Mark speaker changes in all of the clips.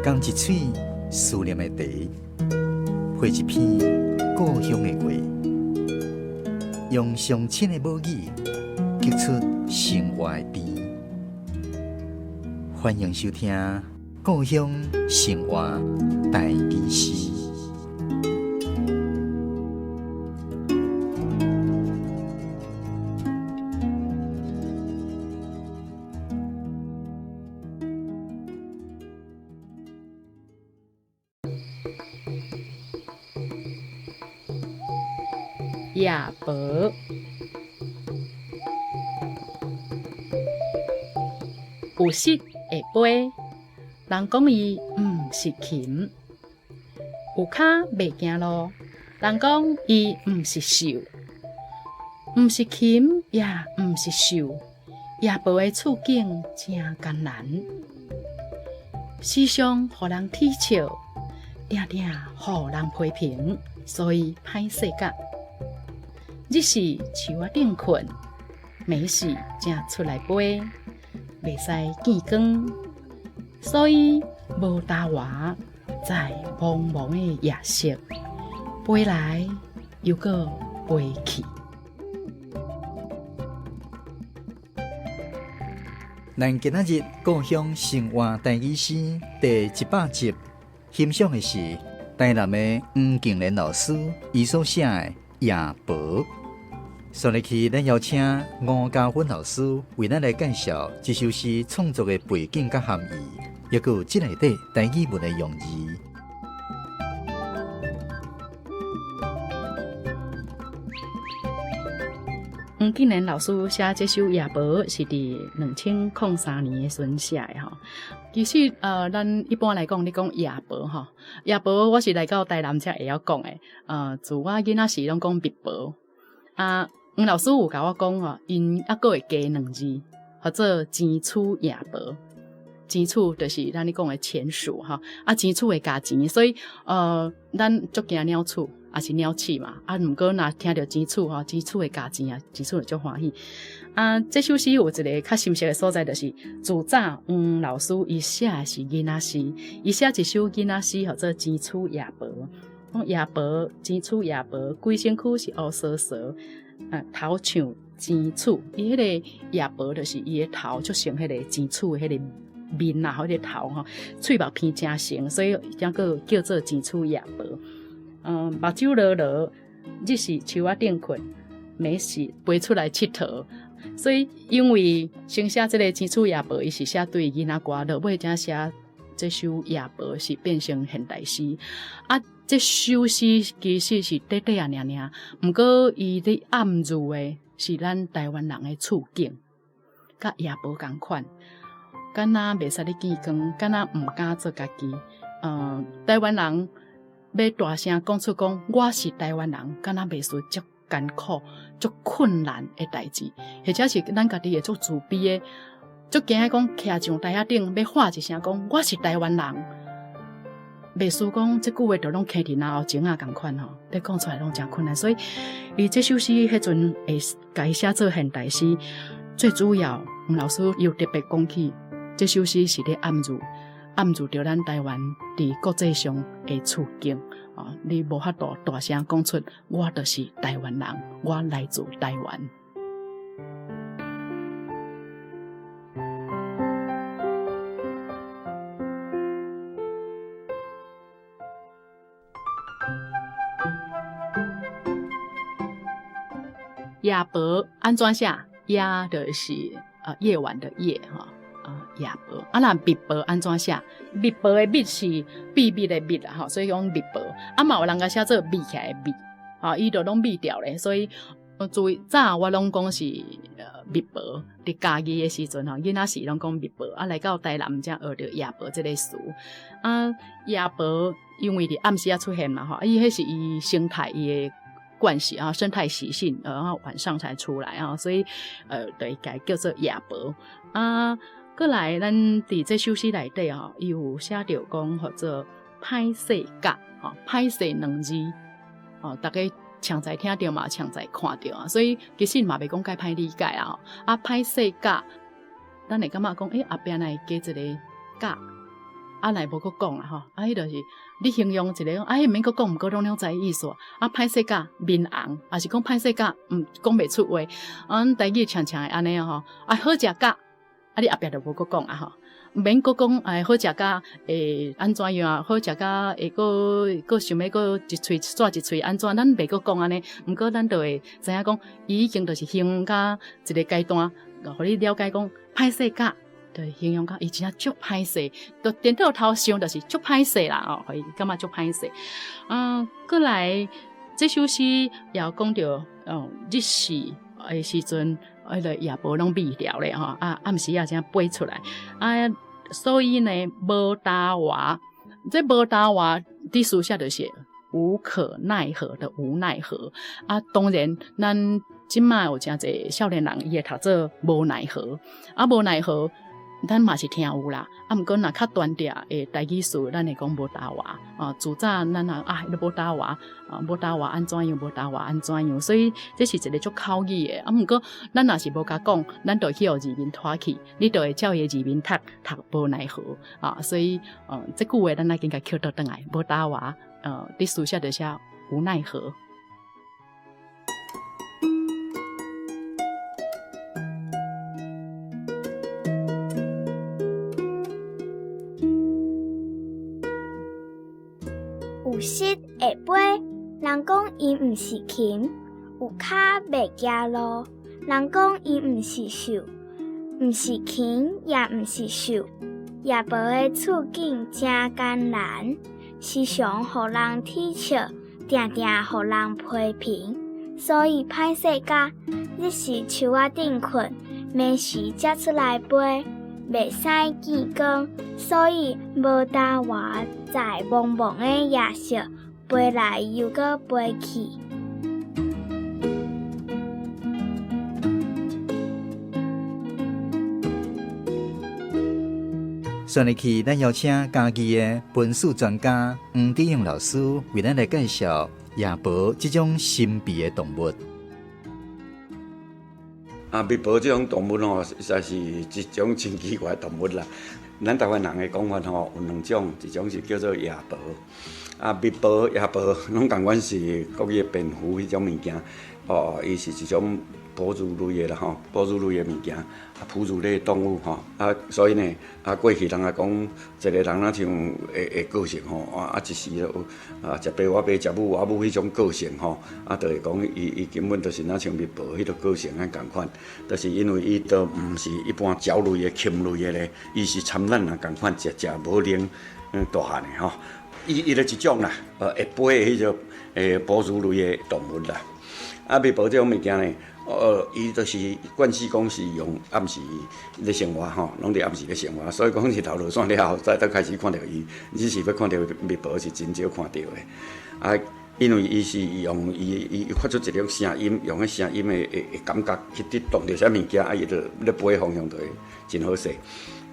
Speaker 1: 讲一嘴思念的茶，配一片故乡的话，用上亲的母语激出生活的甜。欢迎收听《故乡生活台语诗》。
Speaker 2: 夜婆，有色的杯，人讲伊毋是琴；有骹袂行路，人讲伊毋是兽。毋是琴，也毋是兽，夜婆的处境真艰难，时常互人踢笑，定定互人批评，所以歹势角。日时树仔顶困，暝时才出来飞，袂使见光，所以无搭话，在茫茫的夜色，飞来又搁飞去。
Speaker 1: 咱今仔日故乡生活台语诗第100集，欣赏的是台南的黄敬莲老师伊所写的《夜婆》。接下去，咱邀请吴家芬老师为咱来介绍这首诗创作的背景甲含义，也有这内底台语文的用意。
Speaker 2: 黄敬莲老师写这首《夜婆》是伫2003年的时阵写的吼。其实咱一般来讲，你讲夜婆吼，夜婆我是来到台南才会晓讲的。自我囡仔时拢讲密婆啊。黄老师有甲我讲吼，因还佫会加2字，或者钱厝夜婆。钱厝就是咱咧讲的钱属吼，钱厝会加钱，所以咱足惊鸟厝，也是鸟鼠嘛。毋过若听到钱厝吼，钱厝会加钱啊，钱厝就足欢喜。这首诗有一个较深刻的所在，就是自早黄老师伊写的是囡仔诗，伊写一首囡仔诗，叫做钱厝夜婆。讲夜婆，钱厝夜婆，规身躯是乌趖趖。头像钱厝，伊迄个夜婆就是伊的头，就像迄个钱厝的迄个面啊，迄个头吼，喙目偏正长，所以才个叫做钱厝夜婆。目睭落落，日时树仔顶困，暝时飞出来佚佗。所以因为先写这个钱厝夜婆，伊是写对囡仔歌，落尾才写这首夜婆是变成现代诗。这首诗其实是短短啊尔，毋过伊咧暗喻的是咱台湾人的处境，甲夜婆同款，敢若袂使咧见光，敢若毋敢做家己。台湾人要大声讲出讲我是台湾人，敢若袂输足艰苦、足困难的代志，或者是咱家己会足自卑的，足惊讲徛上台仔顶要喊一声讲我是台湾人。袂输讲即句话，就拢徛伫脑后前啊，共款吼，你讲出来拢真困难。所以，伊这首诗迄阵会改写做现代诗，最主要，黄老师又特别讲起，这首诗是咧暗喻着咱台湾伫国际上的处境啊！你无法度大声讲出，我就是台湾人，我来自台湾。夜婆安怎写？夜就是夜晚的夜哈夜婆。那密婆安怎写？密婆的密是秘密的密啦哈，所以讲密婆。嘛有人甲写做密起来的密伊就拢密掉咧。所以最早我拢讲是密婆。伫家己的时阵吼，囡仔时拢讲密婆。来到台南才学着夜婆这个词。夜婆因为伫暗时出现嘛伊迄是伊生态伊的惯习生态习性，然后晚上才出来所以对改叫做夜婆过来咱伫这首诗内底伊有写着讲或者歹势角歹势2字大家常在听到嘛，常在看到所以其实嘛袂讲介歹理解歹势角，咱会感觉讲后壁哪会加一个角啊，来无搁讲啊吼，啊，迄就是你形容一个讲，哎，免搁讲，毋过拢了知意思，啊，歹势甲面红，啊是讲歹势甲，讲袂出话，台语长长诶安尼吼，啊，好食甲，啊，你后壁就无搁讲啊吼。免搁讲，好食甲安怎样啊？好食甲搁想要搁一喙抓一喙安怎？咱袂搁讲安尼，毋过咱就会知影讲，伊已經就是形容甲一個階段，互你了解講歹勢甲，就形容甲伊真正足歹勢，就點到頭想就是足歹勢啦哦，互伊感覺足歹勢。過來這首詩也講到日時誒時陣。迄個夜婆攏未了咧吼，暗時也正飛出來所以呢，無答話，這無答話啲書寫就是無可奈何的無奈何當然，咱即擺有真濟少年人伊會讀做無奈何，無奈何。咱嘛是聽有啦，毋過若較斷定誒台語詞，咱會講無答話自早咱你無答話無答話安怎樣，無答話安怎樣，所以這是一個足口語誒。毋過咱若是無甲講，咱就去互字面拖去，你就會照伊字面讀無奈何所以這句話咱來應該扣倒轉來，無答話啲書寫就寫無奈何。
Speaker 3: 有膝會飛，人講伊毋是禽；有骹袂行路，人講伊毋是獸。毋是禽，也毋是獸。夜婆的處境真艱難，時常互人恥笑，定定互人批評。所以歹勢甲，日時樹仔頂困，暝時才出來飛，袂使見光。所以無答話。在茫茫的夜色，飛來又閣飛去。
Speaker 1: 順利去，咱邀請家己的文史專家黃智勇老師為咱來介紹夜婆這種神秘的動物。
Speaker 4: 夜婆這種動物實在是一種真奇怪的動物啦。咱台灣人的講法有兩種，一種是叫做夜婆，密婆、夜婆攏同款是國語蝙蝠迄種物件，伊是一種哺乳類的啦哺乳類的物件，哺乳類動物所以呢，過去人講，一個人若像會個性一時食白我白，食母我母迄種個性就會講伊根本就是若像密婆迄個個性同款，就是因為伊都毋是一般鳥類的、禽類的咧，伊是參咱人同款食無靈大漢的伊就一種啦，會飛的迄種哺乳類的動物啦。密婆這種物件呢，伊就是慣勢講是用暗時咧生活攏佇暗時咧生活，所以講日頭落山了後，才開始看到伊。只是要看到密婆是真少看到的。因為伊是用伊發出一種聲音，用迄聲音的感覺去觸動到啥物件，伊就咧飛的方向就會真好勢。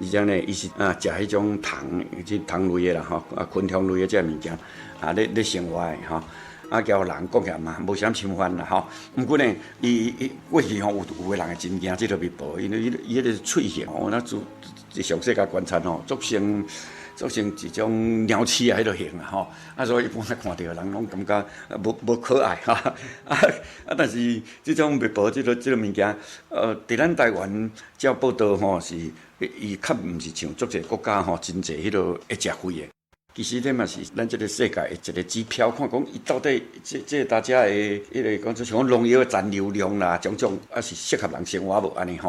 Speaker 4: 而且呢，伊是食迄種蟲，即蟲類的啦昆蟲類的這物件咧生活的交人講起來嘛，無啥侵犯啦毋過呢，伊過去有個人會真驚即個密婆，因為伊迄個喙型咱自上世界觀察做成一種鳥鼠迄個型所以一般看到人攏感覺無可愛但是即種密婆即個物件，佇咱台灣照報道是伊較毋是像足濟國家真濟迄個會食灰的。其實這嘛是咱這個世界的一個指標，看講伊到底這大家的迄個講像農藥的殘留量啦，種種是適合人生活無安尼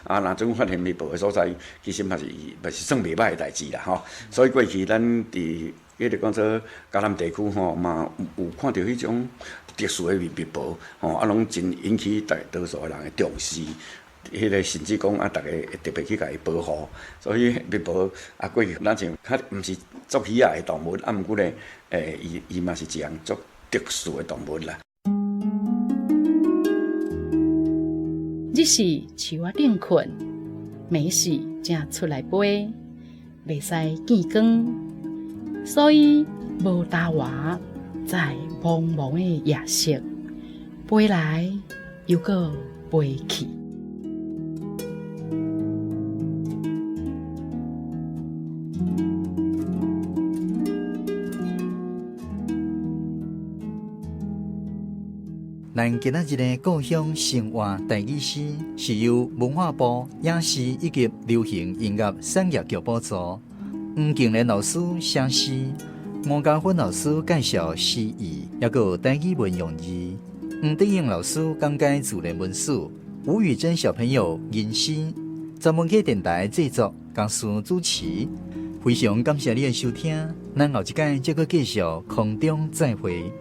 Speaker 4: 若總發現密婆的所在，其實嘛是算袂歹的代志啦所以過去咱佇迄個講做嘉南地區嘛有看到迄種特殊的密婆攏真引起多數的人的重視。迄個甚至講大家會特別去甲伊保護，所以密婆過去咱像較毋是足喜愛的動物，毋過呢，伊嘛是一樣足特殊的動物啦。
Speaker 2: 日時樹仔頂困，暝時才出來飛，袂使見光，所以無答話，在茫茫的夜色，飛來又閣飛去。
Speaker 1: 咱今仔日的故乡生活台语诗是由文化部影视以及流行音乐产业局补助，黄敬莲老师写诗，吴家芬老师介绍诗意，也有台语文用字，黄德英老师讲解自然文史，吴宇珍小朋友吟诗，专门给电台制作、讲述主持。非常感谢你的收听，咱后一届再继续空中再会。